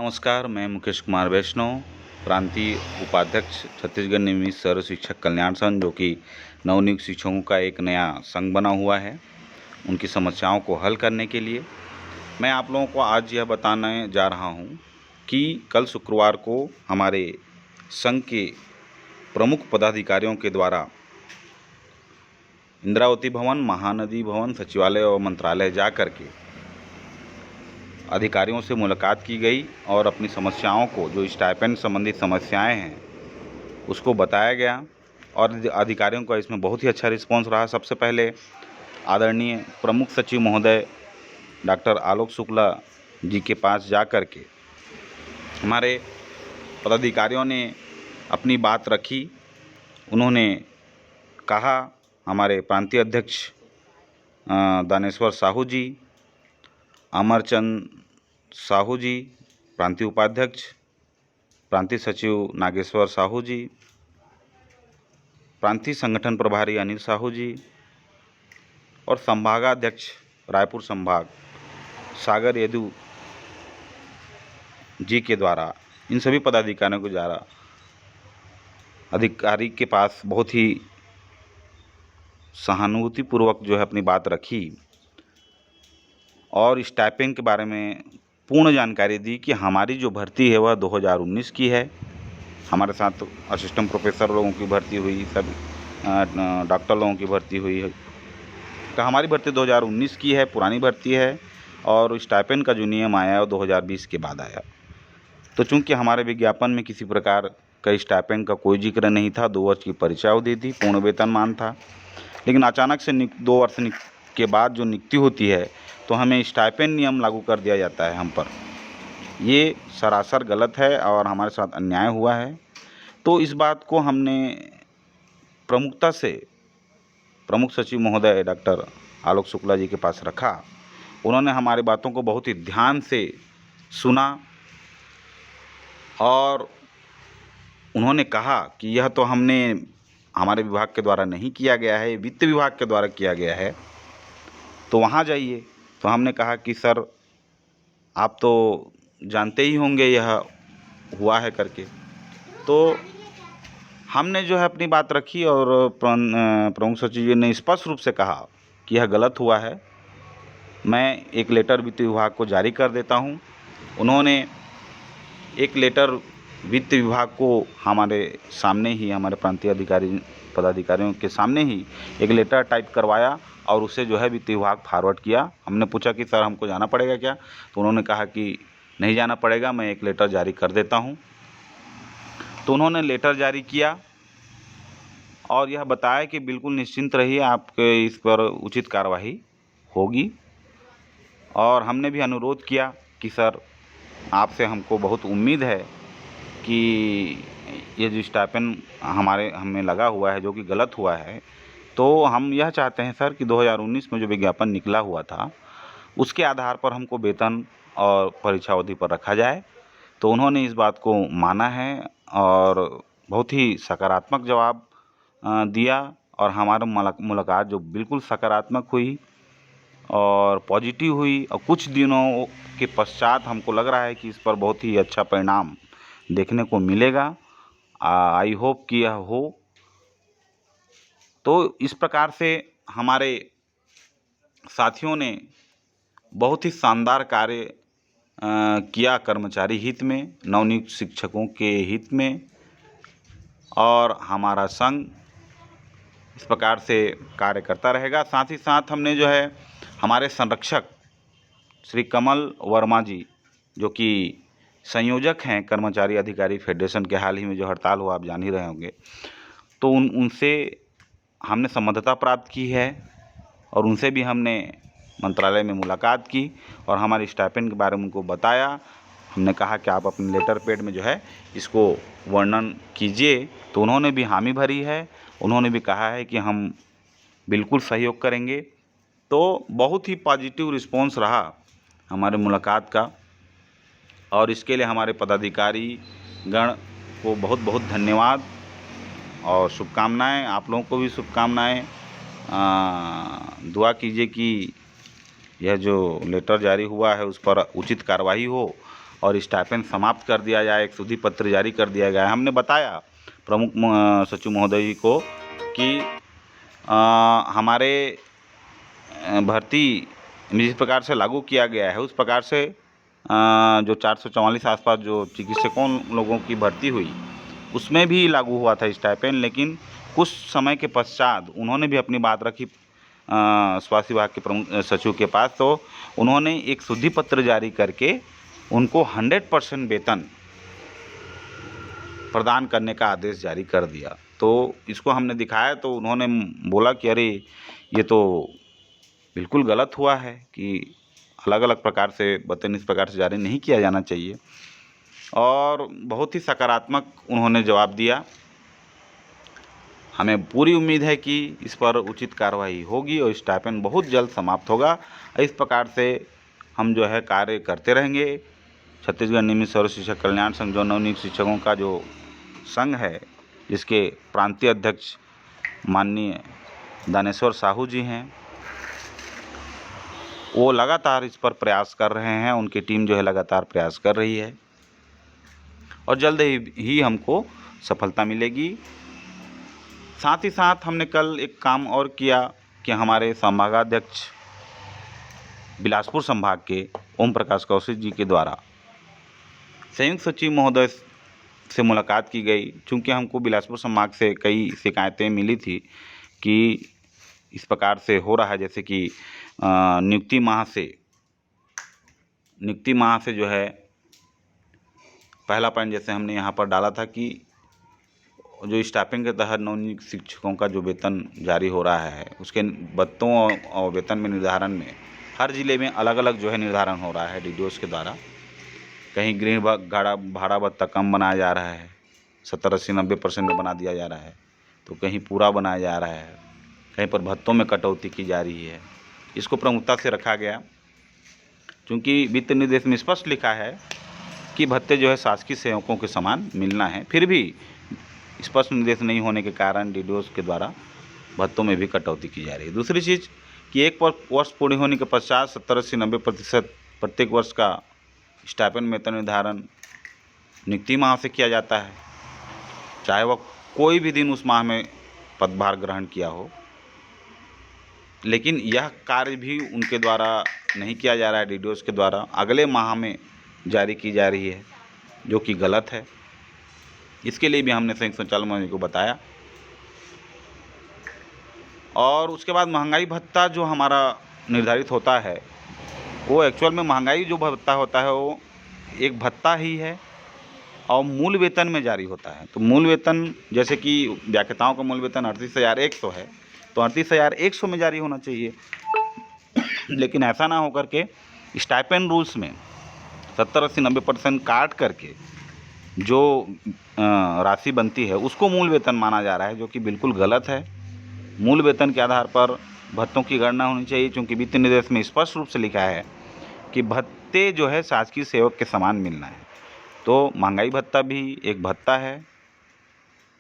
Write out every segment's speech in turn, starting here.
नमस्कार, मैं मुकेश कुमार वैष्णव, प्रांतीय उपाध्यक्ष छत्तीसगढ़ नियमित सर्व शिक्षक कल्याण संघ, जो कि नवनियुक्त शिक्षकों का एक नया संघ बना हुआ है। उनकी समस्याओं को हल करने के लिए मैं आप लोगों को आज यह बताने जा रहा हूं कि कल शुक्रवार को हमारे संघ के प्रमुख पदाधिकारियों के द्वारा इंद्रावती भवन, महानदी भवन, सचिवालय और मंत्रालय जा कर के अधिकारियों से मुलाकात की गई और अपनी समस्याओं को, जो स्टाइपेंड संबंधित समस्याएं हैं, उसको बताया गया और अधिकारियों का इसमें बहुत ही अच्छा रिस्पांस रहा। सबसे पहले आदरणीय प्रमुख सचिव महोदय डॉक्टर आलोक शुक्ला जी के पास जा कर के हमारे पदाधिकारियों ने अपनी बात रखी। उन्होंने कहा, हमारे प्रांतीय अध्यक्ष दानेश्वर साहू जी, अमरचंद साहू जी, प्रांतीय उपाध्यक्ष, प्रांतीय सचिव नागेश्वर साहू जी, प्रांतीय संगठन प्रभारी अनिल साहू जी और संभागाध्यक्ष रायपुर संभाग सागर यदु जी के द्वारा इन सभी पदाधिकारियों के द्वारा अधिकारी के पास बहुत ही सहानुभूतिपूर्वक जो है अपनी बात रखी और स्टाइपेंड के बारे में पूर्ण जानकारी दी कि हमारी जो भर्ती है वह 2019 की है। हमारे साथ असिस्टेंट प्रोफेसर लोगों की भर्ती हुई, सब डॉक्टर लोगों की भर्ती हुई है। तो हमारी भर्ती 2019 की है, पुरानी भर्ती है और स्टाइपेंड का जो नियम आया है वो 2020 के बाद आया। तो चूंकि हमारे विज्ञापन में किसी प्रकार का स्टाइपेंड का कोई जिक्र नहीं था, 2 वर्ष की परीक्षा अवधि थी, पूर्ण वेतनमान था, लेकिन अचानक से 2 वर्ष के बाद जो नियुक्ति होती है तो हमें स्टाइपेंड नियम लागू कर दिया जाता है हम पर। ये सरासर गलत है और हमारे साथ अन्याय हुआ है। तो इस बात को हमने प्रमुखता से प्रमुख सचिव महोदय डॉक्टर आलोक शुक्ला जी के पास रखा। उन्होंने हमारी बातों को बहुत ही ध्यान से सुना और उन्होंने कहा कि यह तो हमने हमारे विभाग के द्वारा नहीं किया गया है, वित्त विभाग के द्वारा किया गया है, तो वहाँ जाइए। तो हमने कहा कि सर, आप तो जानते ही होंगे यह हुआ है करके। तो हमने जो है अपनी बात रखी और प्रमुख सचिव जी ने स्पष्ट रूप से कहा कि यह गलत हुआ है, मैं एक लेटर वित्त विभाग को जारी कर देता हूँ। उन्होंने एक लेटर वित्त विभाग को हमारे सामने ही, हमारे प्रांतीय पदाधिकारियों के सामने ही एक लेटर टाइप करवाया और उसे जो है वित्त विभाग फॉरवर्ड किया। हमने पूछा कि सर हमको जाना पड़ेगा क्या, तो उन्होंने कहा कि नहीं जाना पड़ेगा, मैं एक लेटर जारी कर देता हूँ। तो उन्होंने लेटर जारी किया और यह बताया कि बिल्कुल निश्चिंत रहिए, आपके इस पर उचित कार्यवाही होगी। और हमने भी अनुरोध किया कि सर, आपसे हमको बहुत उम्मीद है कि ये जो स्टाइपेंड हमें लगा हुआ है, जो कि गलत हुआ है, तो हम यह चाहते हैं सर कि 2019 में जो विज्ञापन निकला हुआ था उसके आधार पर हमको वेतन और परीक्षा अवधि पर रखा जाए। तो उन्होंने इस बात को माना है और बहुत ही सकारात्मक जवाब दिया और हमारा मुलाकात जो बिल्कुल सकारात्मक हुई और पॉजिटिव हुई और कुछ दिनों के पश्चात हमको लग रहा है कि इस पर बहुत ही अच्छा परिणाम देखने को मिलेगा। आई होप कि यह हो। तो इस प्रकार से हमारे साथियों ने बहुत ही शानदार कार्य किया कर्मचारी हित में, नवनियुक्त शिक्षकों के हित में, और हमारा संघ इस प्रकार से कार्य करता रहेगा। साथ ही साथ हमने जो है हमारे संरक्षक श्री कमल वर्मा जी, जो कि संयोजक हैं कर्मचारी अधिकारी फेडरेशन के, हाल ही में जो हड़ताल हुआ आप जान ही रहे होंगे, तो उनसे हमने संबद्धता प्राप्त की है और उनसे भी हमने मंत्रालय में मुलाकात की और हमारे स्टाइपेंड के बारे में उनको बताया। हमने कहा कि आप अपने लेटर पैड में जो है इसको वर्णन कीजिए, तो उन्होंने भी हामी भरी है। उन्होंने भी कहा है कि हम बिल्कुल सहयोग करेंगे। तो बहुत ही पॉजिटिव रिस्पॉन्स रहा हमारे मुलाकात का और इसके लिए हमारे पदाधिकारी गण को बहुत बहुत धन्यवाद और शुभकामनाएं। आप लोगों को भी शुभकामनाएं। दुआ कीजिए कि यह जो लेटर जारी हुआ है उस पर उचित कार्रवाई हो और स्टाइपेंड समाप्त कर दिया जाए, एक शुद्धि पत्र जारी कर दिया गया है। हमने बताया प्रमुख सचिव महोदय जी को कि हमारे भर्ती जिस प्रकार से लागू किया गया है उस प्रकार से जो 444 आसपास जो चिकित्सकों लोगों की भर्ती हुई उसमें भी लागू हुआ था स्टाइपेंड, लेकिन कुछ समय के पश्चात उन्होंने भी अपनी बात रखी स्वास्थ्य विभाग के प्रमुख सचिव के पास, तो उन्होंने एक शुद्धि पत्र जारी करके उनको 100% वेतन प्रदान करने का आदेश जारी कर दिया। तो इसको हमने दिखाया तो उन्होंने बोला कि अरे ये तो बिल्कुल गलत हुआ है कि अलग अलग प्रकार से वेतन इस प्रकार से जारी नहीं किया जाना चाहिए, और बहुत ही सकारात्मक उन्होंने जवाब दिया। हमें पूरी उम्मीद है कि इस पर उचित कार्रवाई होगी और स्टाइपेंड बहुत जल्द समाप्त होगा। इस प्रकार से हम जो है कार्य करते रहेंगे। छत्तीसगढ़ नियमित सर्व शिक्षक कल्याण संघ जो नवनियुक्त शिक्षकों का जो संघ है, जिसके प्रांतीय अध्यक्ष माननीय दानेश्वर साहू जी हैं, वो लगातार इस पर प्रयास कर रहे हैं। उनकी टीम जो है लगातार प्रयास कर रही है और जल्द ही हमको सफलता मिलेगी। साथ ही साथ हमने कल एक काम और किया कि हमारे संभागाध्यक्ष बिलासपुर संभाग के ओम प्रकाश कौशिक जी के द्वारा संयुक्त सचिव महोदय से मुलाकात की गई। चूँकि हमको बिलासपुर संभाग से कई शिकायतें मिली थी कि इस प्रकार से हो रहा है, जैसे कि नियुक्ति माह से जो है पहला पॉइंट जैसे हमने यहाँ पर डाला था कि जो स्टाफिंग के तहत नवनियुक्त शिक्षकों का जो वेतन जारी हो रहा है उसके भत्तों और वेतन में निर्धारण में हर ज़िले में अलग अलग जो है निर्धारण हो रहा है डीडीओस के द्वारा। कहीं गृह भाड़ा भत्ता कम बनाया जा रहा है, 70-80-90% में बना दिया जा रहा है, तो कहीं पूरा बनाया जा रहा है, कहीं पर भत्तों में कटौती की जा रही है। इसको प्रमुखता से रखा गया क्योंकि वित्त निर्देश में स्पष्ट लिखा है कि भत्ते जो है शासकीय सेवकों के समान मिलना है। फिर भी स्पष्ट निर्देश नहीं होने के कारण डीडीओस के द्वारा भत्तों में भी कटौती की जा रही है। दूसरी चीज़ कि एक वर्ष पूर्ण होने के पश्चात 70-80-90% प्रत्येक वर्ष का स्टाइपेंड वेतन निर्धारण नियुक्ति माह से किया जाता है, चाहे वह कोई भी दिन उस माह में पदभार ग्रहण किया हो। लेकिन यह कार्य भी उनके द्वारा नहीं किया जा रहा है, डीडीओस के द्वारा अगले माह में जारी की जा रही है, जो कि गलत है। इसके लिए भी हमने संयुक्त संचालक महोदय को बताया। और उसके बाद महंगाई भत्ता जो हमारा निर्धारित होता है वो एक्चुअल में महंगाई जो भत्ता होता है वो एक भत्ता ही है और मूल वेतन में जारी होता है। तो मूल वेतन जैसे कि व्याख्याताओं का मूल वेतन 38,100 है, तो 38,100 में जारी होना चाहिए। लेकिन ऐसा ना होकर के स्टाइपेंड रूल्स में 70-80-90% काट करके जो राशि बनती है उसको मूल वेतन माना जा रहा है, जो कि बिल्कुल गलत है। मूल वेतन के आधार पर भत्तों की गणना होनी चाहिए, क्योंकि वित्त निर्देश में स्पष्ट रूप से लिखा है कि भत्ते जो है शासकीय सेवक के समान मिलना है। तो महंगाई भत्ता भी एक भत्ता है,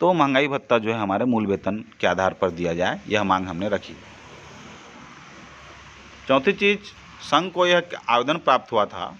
तो महंगाई भत्ता जो है हमारे मूल वेतन के आधार पर दिया जाए, यह मांग हमने रखी। चौथी चीज़, संघ को यह आवेदन प्राप्त हुआ था,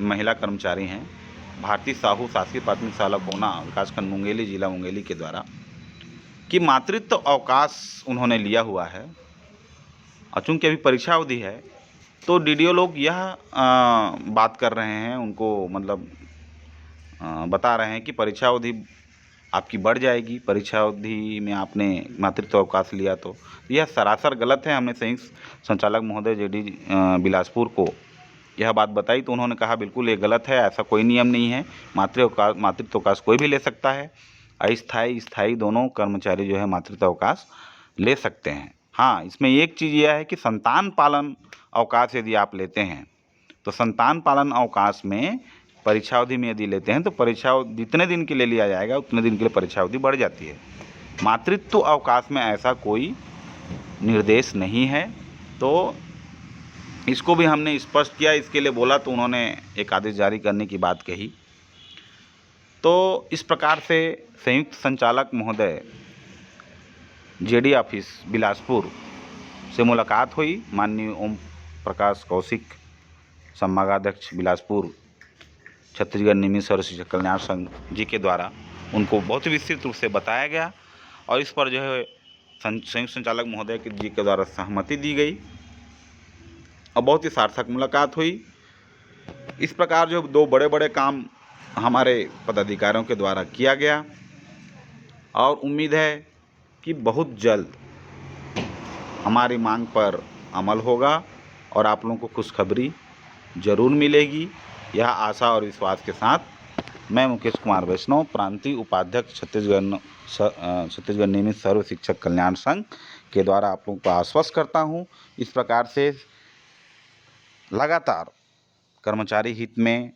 महिला कर्मचारी हैं भारती साहू शासकीय प्राथमिक शाला कोना विकासखंड मुंगेली जिला मुंगेली के द्वारा कि मातृत्व अवकाश उन्होंने लिया हुआ है और चूँकि अभी परीक्षा अवधि है तो डीडीओ लोग यह बात कर रहे हैं, उनको मतलब बता रहे हैं कि परीक्षा अवधि आपकी बढ़ जाएगी, परीक्षा अवधि में आपने मातृत्व अवकाश लिया तो यह सरासर गलत है। हमने संयुक्त संचालक महोदय जेडी बिलासपुर को यह बात बताई तो उन्होंने कहा बिल्कुल ये गलत है, ऐसा कोई नियम नहीं है, मातृत्व अवकाश कोई भी ले सकता है। अस्थायी स्थायी दोनों कर्मचारी जो है मातृत्व अवकाश ले सकते हैं। हाँ, इसमें एक चीज़ यह है कि संतान पालन अवकाश यदि आप लेते हैं तो संतान पालन अवकाश में परीक्षा अवधि में यदि लेते हैं तो परीक्षा जितने दिन के लिए लिया जाएगा उतने दिन के लिए परीक्षा अवधि बढ़ जाती है। मातृत्व अवकाश में ऐसा कोई निर्देश नहीं है, तो इसको भी हमने स्पष्ट किया। इसके लिए बोला तो उन्होंने एक आदेश जारी करने की बात कही। तो इस प्रकार से संयुक्त संचालक महोदय जेडी ऑफिस बिलासपुर से मुलाकात हुई माननीय ओम प्रकाश कौशिक संभागाध्यक्ष बिलासपुर छत्तीसगढ़ नियमित सर्व शिक्षक कल्याण संघ जी के द्वारा उनको बहुत ही विस्तृत रूप से बताया गया और इस पर जो है संयुक्त संचालक महोदय जी के द्वारा सहमति दी गई और बहुत ही सार्थक मुलाकात हुई। इस प्रकार जो 2 बड़े बड़े काम हमारे पदाधिकारियों के द्वारा किया गया और उम्मीद है कि बहुत जल्द हमारी मांग पर अमल होगा और आप लोगों को खुशखबरी ज़रूर मिलेगी। यह आशा और विश्वास के साथ मैं मुकेश कुमार वैष्णव, प्रांतीय उपाध्यक्ष छत्तीसगढ़ नियमित सर्व शिक्षक कल्याण संघ के द्वारा आप लोगों को आश्वस्त करता हूँ। इस प्रकार से लगातार कर्मचारी हित में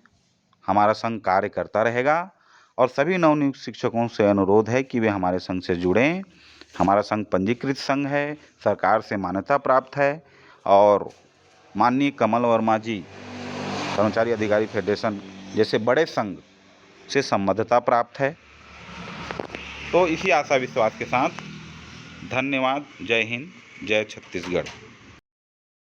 हमारा संघ कार्य करता रहेगा और सभी नवनियुक्त शिक्षकों से अनुरोध है कि वे हमारे संघ से जुड़ें। हमारा संघ पंजीकृत संघ है, सरकार से मान्यता प्राप्त है और माननीय कमल वर्मा जी कर्मचारी अधिकारी फेडरेशन जैसे बड़े संघ से संबद्धता प्राप्त है। तो इसी आशा विश्वास के साथ धन्यवाद। जय हिंद, जय छत्तीसगढ़।